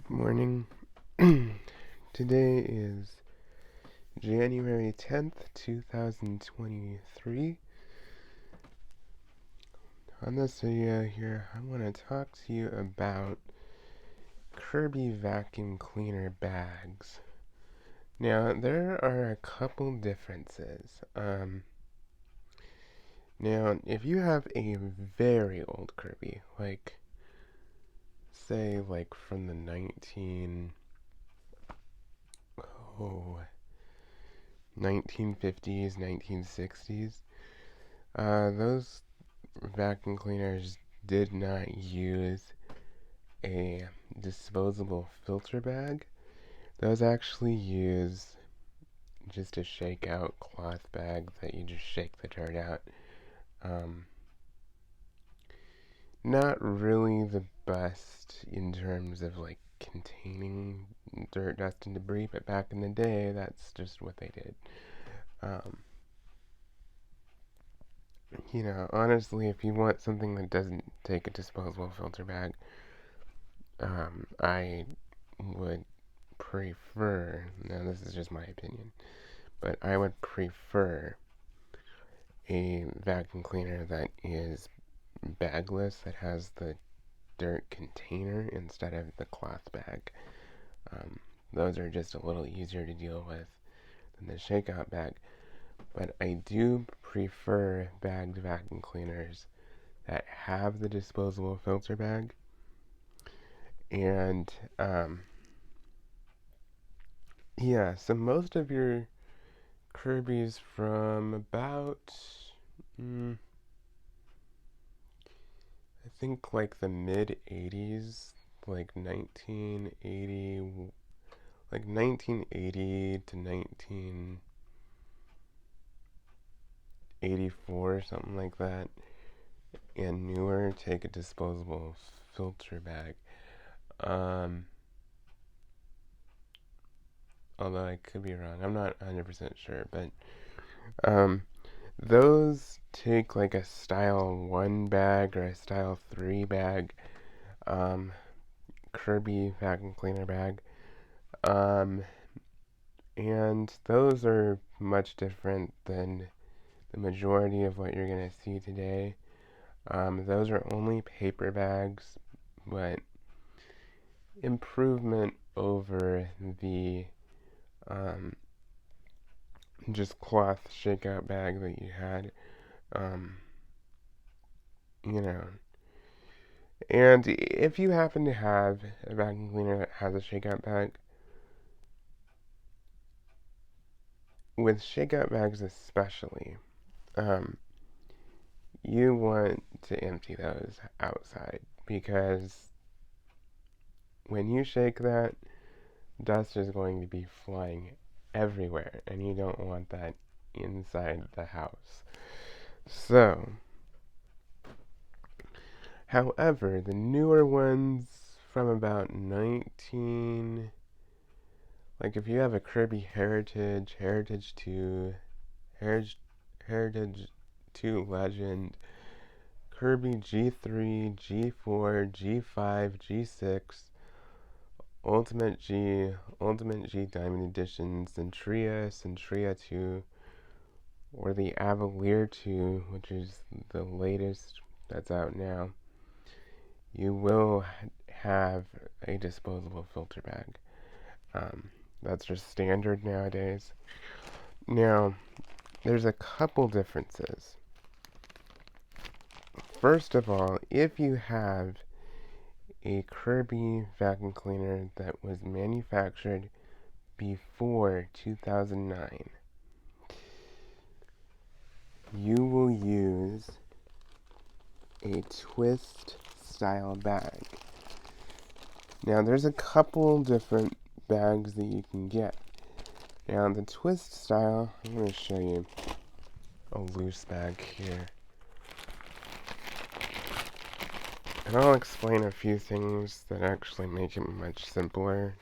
Good morning. Today is January 10th, 2023. On this video here, I want to talk to you about Kirby vacuum cleaner bags. Now, there are a couple differences. Now, if you have a very old Kirby, like, say, like from the 1950s, 1960s, those vacuum cleaners did not use a disposable filter bag. Those actually use just a shake out cloth bag that you just shake the dirt out. Not really the best in terms of like containing dirt, dust, and debris, but back in the day, that's just what they did. Honestly, if you want something that doesn't take a disposable filter bag, I would prefer, now this is just my opinion, but I would prefer a vacuum cleaner that is bagless, that has the dirt container instead of the cloth bag. Those are just a little easier to deal with than the shakeout bag. But I do prefer bagged vacuum cleaners that have the disposable filter bag. And, yeah, so most of your Kirby's from about, I think like the mid 80s, like 1980, like 1980 to 1984, something like that, and newer take a disposable filter bag. Although I could be wrong, I'm not 100% sure, but those take like a style 1 bag or a style 3 bag, Kirby vacuum cleaner bag, and those are much different than the majority of what you're going to see today. Those are only paper bags, but improvement over the just cloth shakeout bag that you had. You know. And if you happen to have a vacuum cleaner that has a shakeout bag, with shakeout bags especially, you want to empty those outside, because when you shake that, dust is going to be flying everywhere, and you don't want that inside the house. So, however, the newer ones from about like if you have a Kirby Heritage 2, Heritage 2 Legend, Kirby G3, G4, G5, G6, Ultimate G Diamond Edition, Centria 2, or the Avalier 2, which is the latest that's out now, you will have a disposable filter bag. That's just standard nowadays. Now, there's a couple differences. First of all, if you have a Kirby vacuum cleaner that was manufactured before 2009, you will use a twist style bag. Now, there's a couple different bags that you can get. Now, the twist style, I'm going to show you a loose bag here. And I'll explain a few things that actually make it much simpler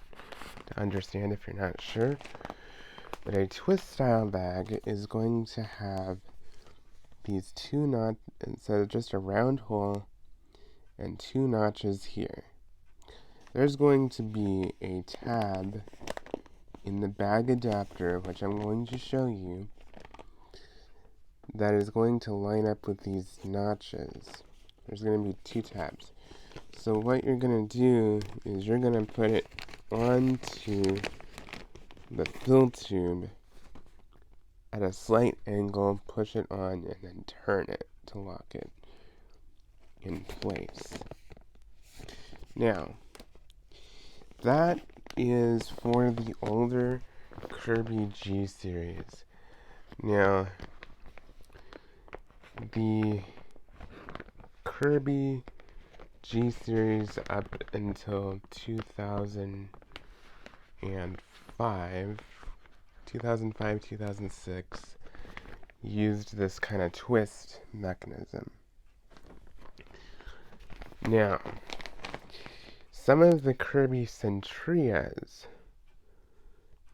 to understand if you're not sure. But a twist style bag is going to have these two notches, instead of just a round hole and two notches here. there's going to be a tab in the bag adapter, which I'm going to show you, that is going to line up with these notches. There's going to be 2 tabs. So what you're going to do is you're going to put it onto the fill tube at a slight angle, push it on, and then turn it to lock it in place. Now, that is for the older Kirby G series. Now, the Kirby G series up until 2005, 2006, used this kind of twist mechanism. Now, some of the Kirby Centrias.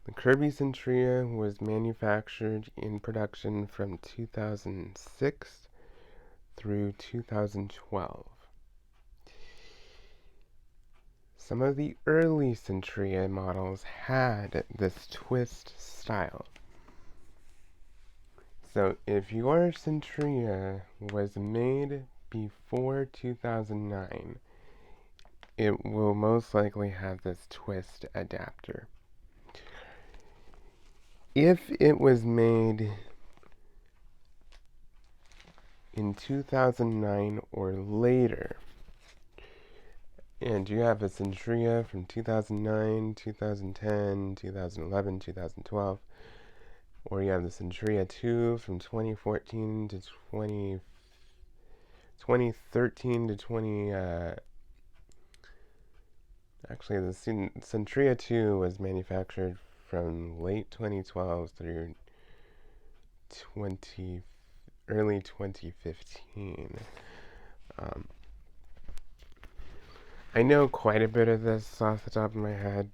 The Kirby Centria was manufactured in production from 2006 through 2012. Some of the early Centria models had this twist style. So if your Centria was made before 2009, it will most likely have this twist adapter. If it was made in 2009 or later, and you have a Centria from 2009, 2010, 2011, 2012, or you have the Centria 2 from 2014 to 2013 to 20... actually, the Centria 2 was manufactured from late 2012 through early 2015. I know quite a bit of this off the top of my head,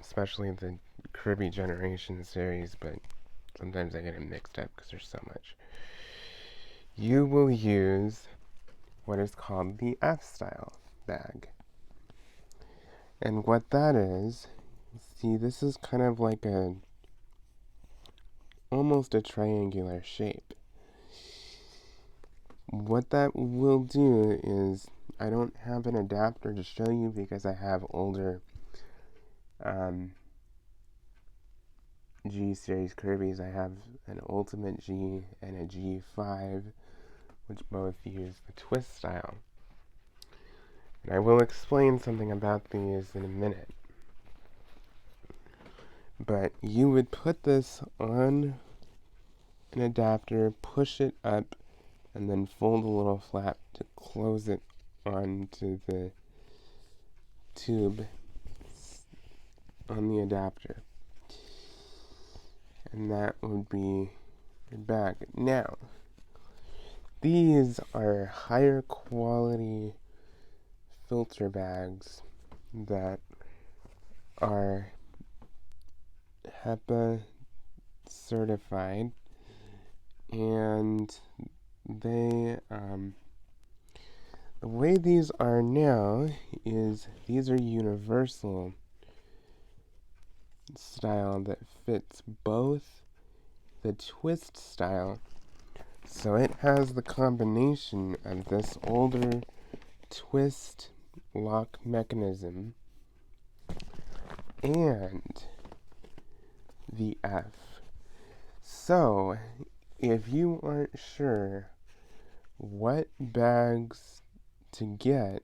especially the Kirby Generation series, but sometimes I get it mixed up because there's so much. You will use what is called the F-style bag. And what that is, see, this is kind of like almost a triangular shape. What that will do is, I don't have an adapter to show you because I have older G series Kirby's. I have an Ultimate G and a G5, which both use the twist style. And I will explain something about these in a minute. But you would put this on an adapter, push it up, and then fold a little flap to close it onto the tube on the adapter. And that would be your bag. Now, these are higher quality filter bags that are HEPA certified, and they the way these are now is these are universal style that fits both the twist style, so it has the combination of this older twist lock mechanism and the F. So if you aren't sure what bags to get,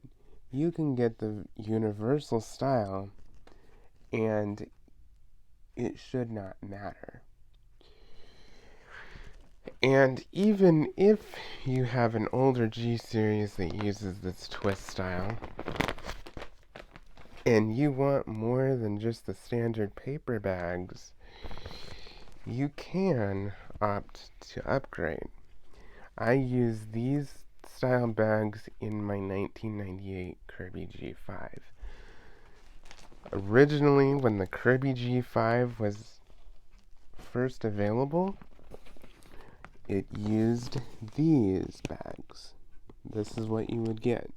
you can get the universal style and it should not matter. And even if you have an older G series that uses this twist style, and you want more than just the standard paper bags, you can opt to upgrade. I use these style bags in my 1998 Kirby G5. Originally, when the Kirby G5 was first available, it used these bags. This is what you would get.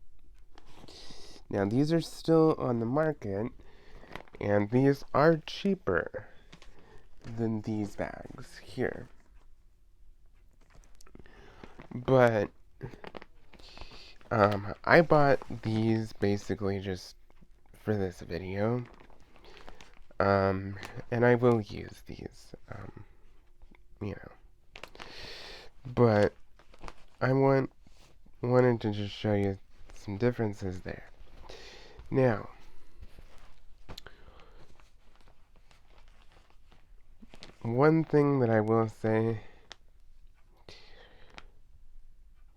Now, these are still on the market, and these are cheaper than these bags here. But I bought these basically just for this video. And I will use these, you know. But I wanted to just show you some differences there. Now, one thing that I will say,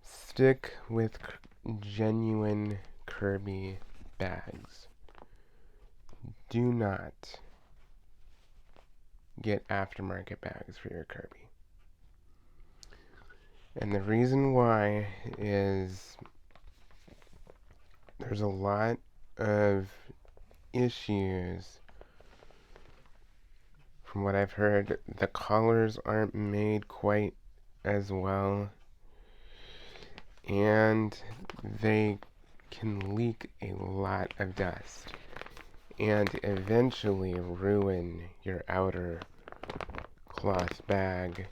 stick with genuine Kirby bags. Do not get aftermarket bags for your Kirby. And the reason why is there's a lot of issues. From what I've heard, the collars aren't made quite as well, and they can leak a lot of dust and eventually ruin your outer cloth bag,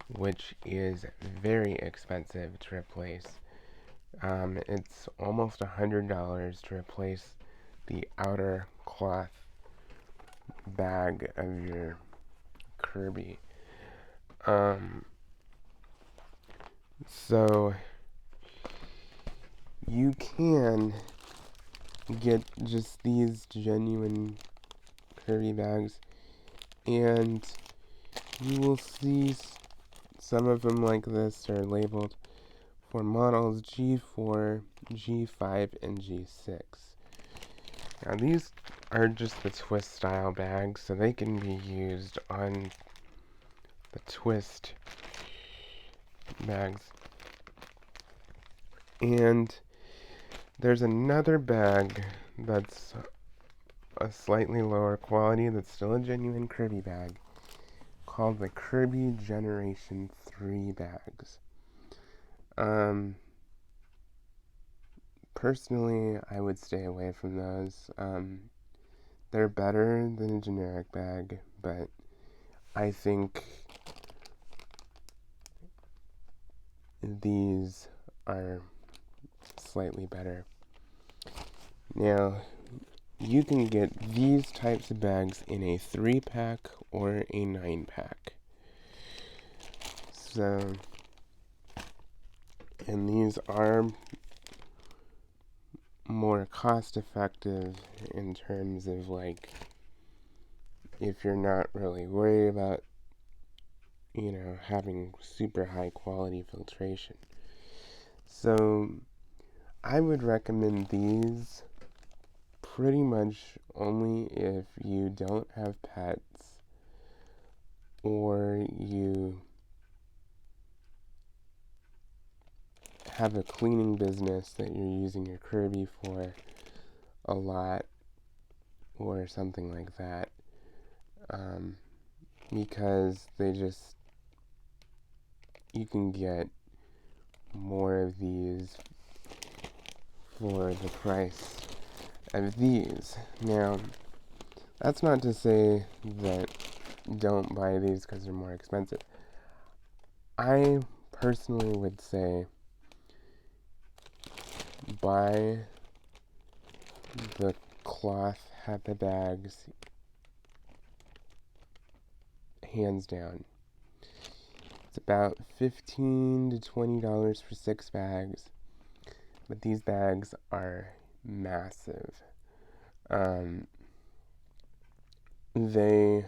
which is very expensive to replace. It's almost $100 to replace the outer cloth bag of your Kirby. So you can get just these genuine Kirby bags, and you will see some of them like this are labeled for models G4, G5, and G6. Now these are just the twist style bags, so they can be used on the twist bags. And there's another bag that's a slightly lower quality that's still a genuine Kirby bag called the Kirby Generation 3 bags. Personally, I would stay away from those. They're better than a generic bag, but I think these are slightly better. Now, you can get these types of bags in a 3-pack or a 9-pack. So, and these are more cost effective in terms of, like, if you're not really worried about, you know, having super high quality filtration. So I would recommend these pretty much only if you don't have pets or you have a cleaning business that you're using your Kirby for a lot or something like that, because you can get more of these for the price of these. Now, that's not to say that don't buy these because they're more expensive. I personally would say buy the cloth happy bags, hands down. It's about $15 to $20 for 6 bags, but these bags are massive. They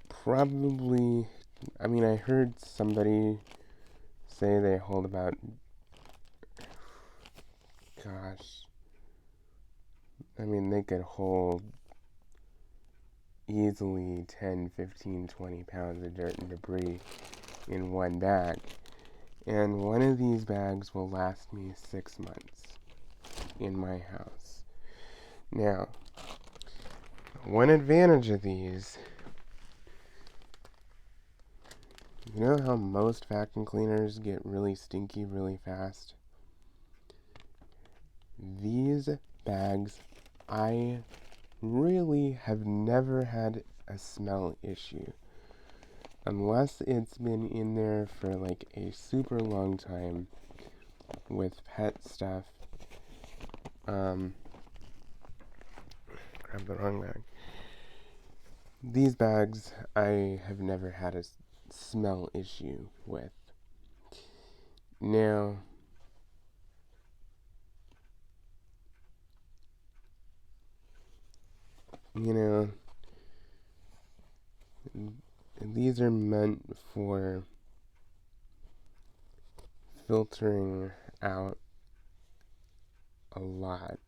probably, I heard somebody say they hold about, they could hold easily 10, 15, 20 pounds of dirt and debris in one bag. And one of these bags will last me 6 months in my house. Now, one advantage of these, you know how most vacuum cleaners get really stinky really fast? these bags, I really have never had a smell issue. Unless it's been in there for like a super long time with pet stuff. Grab the wrong bag. These bags I have never had a smell issue with. Now, you know, these are meant for filtering out a lot.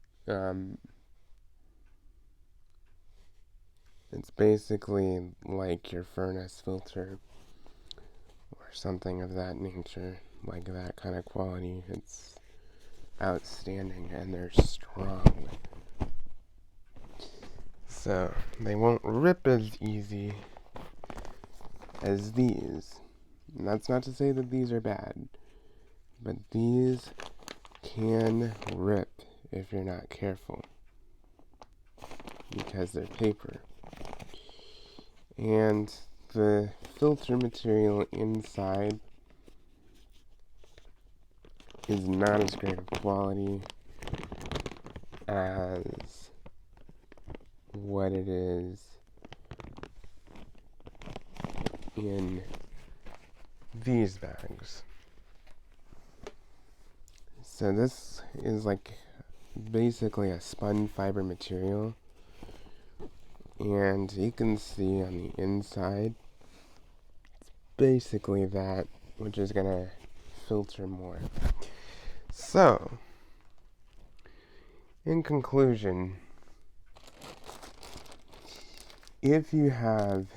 It's basically like your furnace filter or something of that nature, like that kind of quality. It's outstanding and they're strong. So they won't rip as easy as these. And that's not to say that these are bad, but these can rip if you're not careful because they're paper. And the filter material inside is not as great of quality as what it is in these bags. So this is like basically a spun fiber material, and you can see on the inside it's basically that, which is gonna filter more. So in conclusion, if you have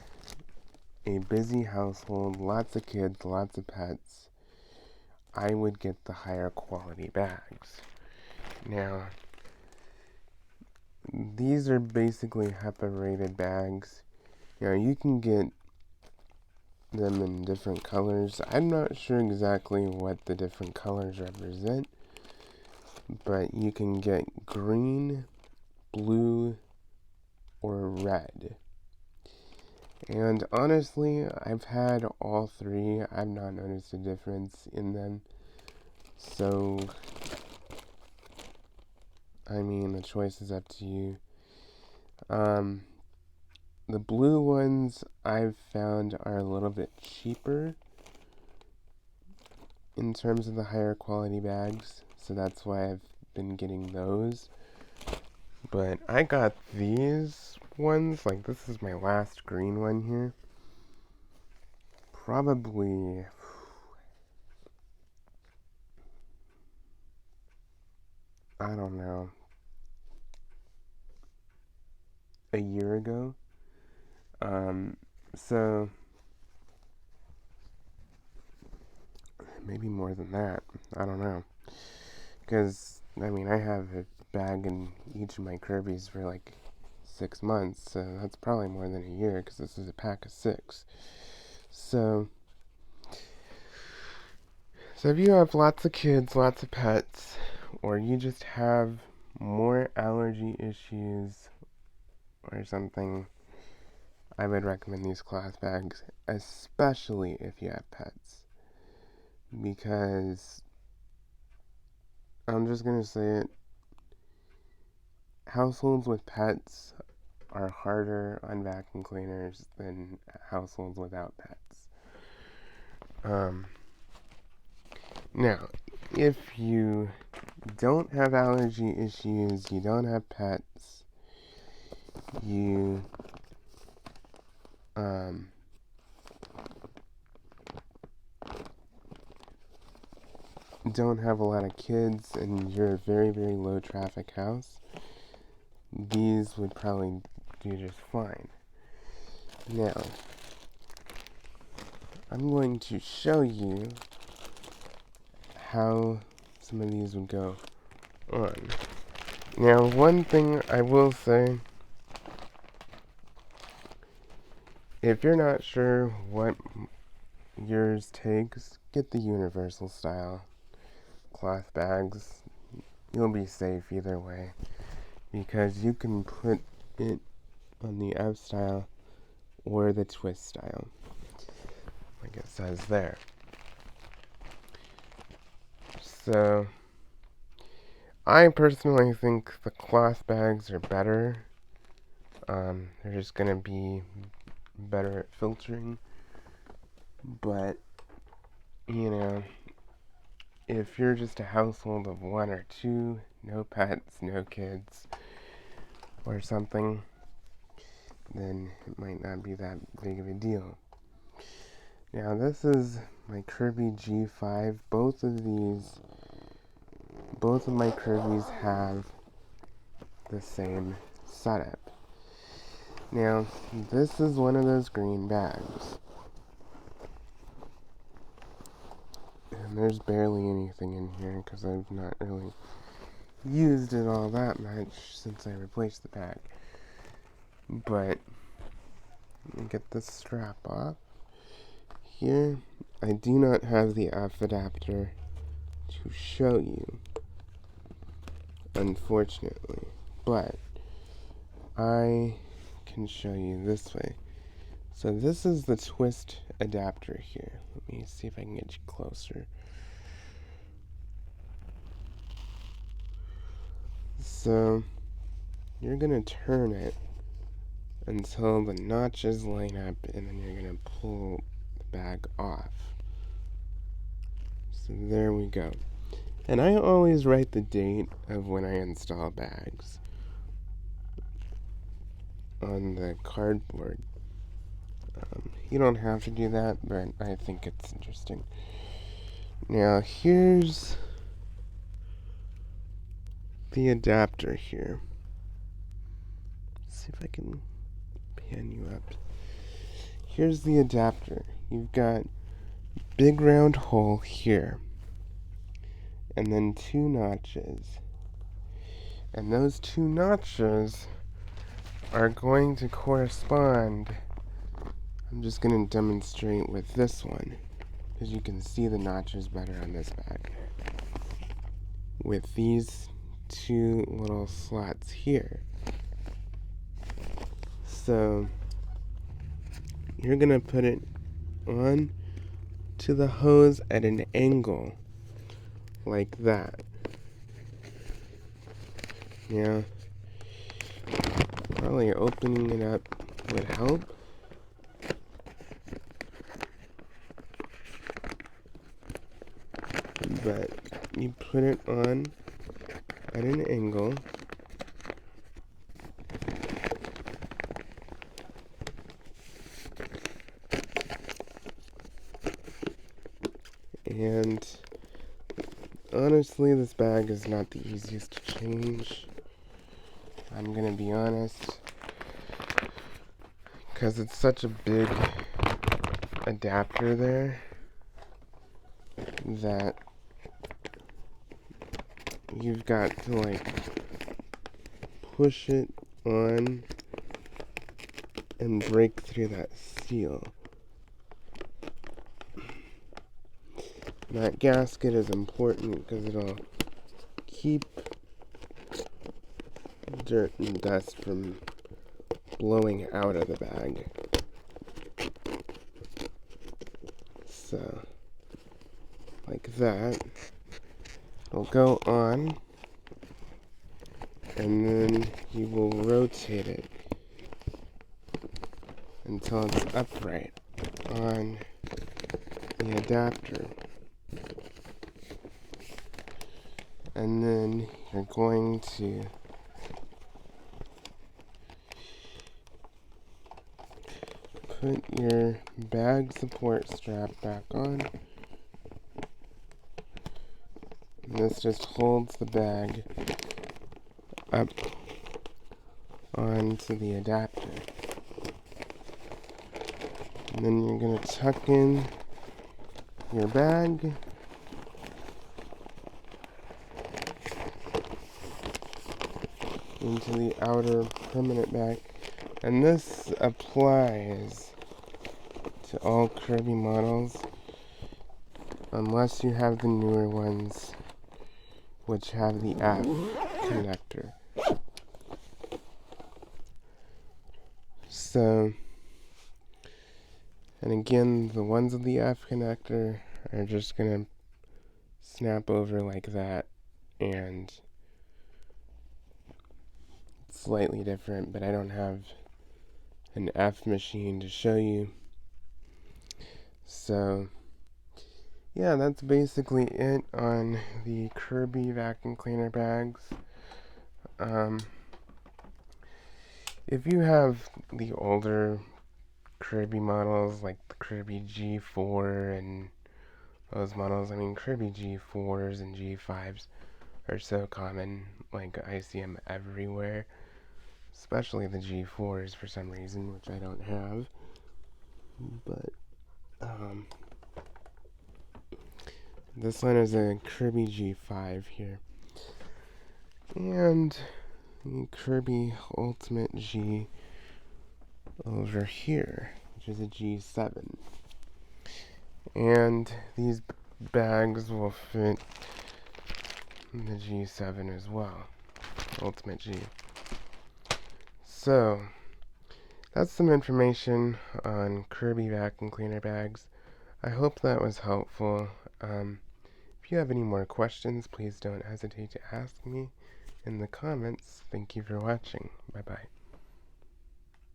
a busy household, lots of kids, lots of pets, I would get the higher quality bags. Now, these are basically HEPA rated bags. Now, you can get them in different colors. I'm not sure exactly what the different colors represent, but you can get green, blue, or red. And honestly, I've had all three. I've not noticed a difference in them. So, I mean, the choice is up to you. The blue ones I've found are a little bit cheaper in terms of the higher quality bags. So that's why I've been getting those. But I got these ones, like this is my last green one here. Probably, I don't know, a year ago. So maybe more than that. I don't know. Because, I mean, I have a bag in each of my Kirby's for like 6 months, so that's probably more than a year because this is a pack of 6. So if you have lots of kids, lots of pets, or you just have more allergy issues or something, I would recommend these cloth bags, especially if you have pets. Because, I'm just gonna say it, households with pets are harder on vacuum cleaners than households without pets. Now, if you don't have allergy issues, you don't have pets, you don't have a lot of kids, and you're a very, very low traffic house, these would probably do just fine. Now, I'm going to show you how some of these would go on. Now, one thing I will say, if you're not sure what yours takes, get the universal style cloth bags. you'll be safe either way, because you can put it on the F style or the twist style, like it says there. So I personally think the cloth bags are better. They're just gonna be better at filtering, but you know, if you're just a household of 1 or 2, no pets, no kids, or something, then it might not be that big of a deal. Now this is my Kirby G5. Both of my Kirbys have the same setup. Now, this is one of those green bags. And there's barely anything in here because I've not really used it all that much since I replaced the bag. But, let me get this strap off. Here, I do not have the F adapter to show you, unfortunately. But, I can show you this way. So this is the twist adapter here. Let me see if I can get you closer. So you're gonna turn it until the notches line up, and then you're gonna pull the bag off. So there we go. And I always write the date of when I install bags on the cardboard. You don't have to do that, but I think it's interesting. Now here's the adapter here. Let's see if I can pan you up. Here's the adapter. You've got big round hole here, and then 2 notches. And those 2 notches are going to correspond. I'm just going to demonstrate with this one, because you can see the notches better on this bag. With these 2 little slots here. So you're going to put it on to the hose at an angle like that. Now, probably opening it up would help. But you put it on at an angle. And honestly, this bag is not the easiest to change. I'm gonna be honest, because it's such a big adapter there that you've got to like push it on and break through that seal. That gasket is important because it'll keep dirt and dust from blowing out of the bag. So, like that. It'll go on, and then you will rotate it until it's upright on the adapter. And then you're going to put your bag support strap back on. And this just holds the bag up onto the adapter. And then you're going to tuck in your bag. Into the outer permanent bag. And this applies to all Kirby models, unless you have the newer ones. which have the F connector. So, and again, the ones with the F connector are just gonna snap over like that, and it's slightly different, but I don't have an F machine to show you. So, yeah, that's basically it on the Kirby vacuum cleaner bags. If you have the older Kirby models, like the Kirby G4 and those models, I mean, Kirby G4s and G5s are so common, like I see them everywhere, especially the G4s for some reason, which I don't have. But this one is a Kirby G5 here, and the Kirby Ultimate G over here, which is a G7. And these bags will fit the G7 as well, Ultimate G. So, that's some information on Kirby vacuum cleaner bags. I hope that was helpful. If you have any more questions, please don't hesitate to ask me in the comments. Thank you for watching. Bye-bye.